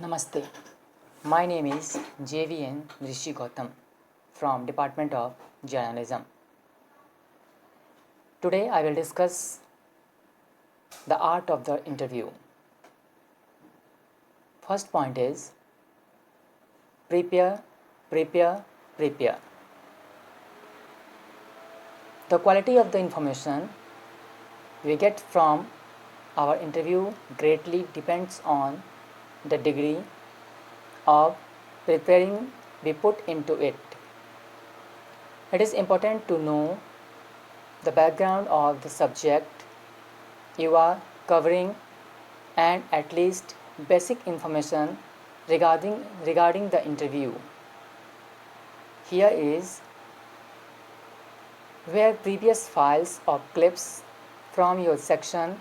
Namaste. My name is JVN Rishi Gautam from Department of Journalism. Today I will discuss the art of the interview. First point is prepare, prepare, prepare. The quality of the information we get from our interview greatly depends on the degree of preparing we put into it. It is important to know the background of the subject you are covering and at least basic information regarding the interview. Here is where previous files or clips from your section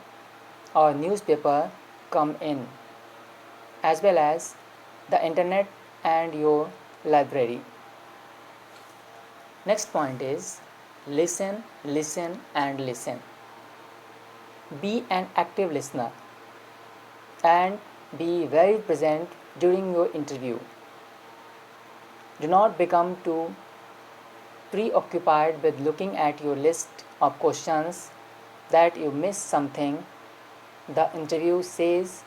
or newspaper come in, as well as the internet and your library. Next point is listen, listen and listen. Be an active listener and be very present during your interview. Do not become too preoccupied with looking at your list of questions that you miss something the interview says,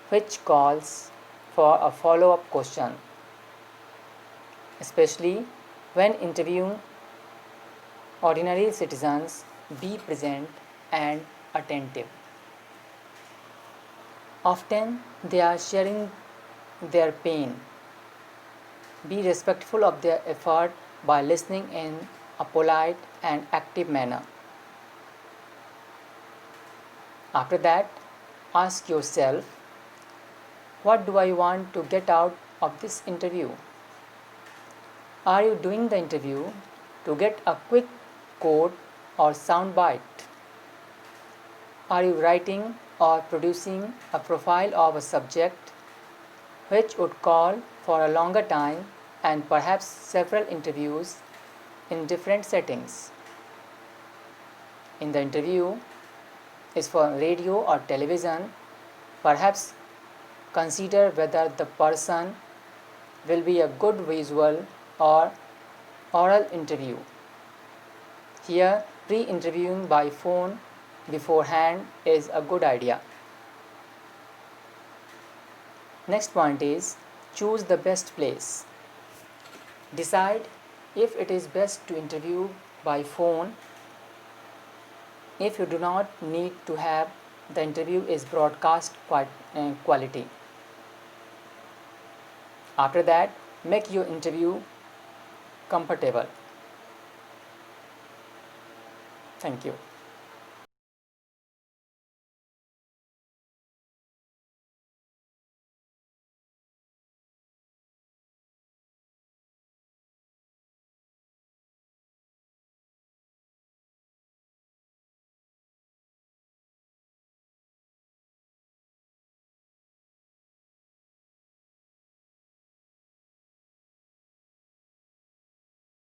which calls for a follow-up question, especially when interviewing ordinary citizens. Be present and attentive. Often they are sharing their pain. Be respectful of their effort by listening in a polite and active manner. After that, ask yourself, what do I want to get out of this interview? Are you doing the interview to get a quick quote or sound bite? Are you writing or producing a profile of a subject which would call for a longer time and perhaps several interviews in different settings? In the interview is for radio or television, perhaps consider whether the person will be a good visual or oral interview. Here, pre-interviewing by phone beforehand is a good idea. Next point is choose the best place. Decide if it is best to interview by phone. If you do not need to have the interview is broadcast quality. After that, make your interview comfortable. Thank you.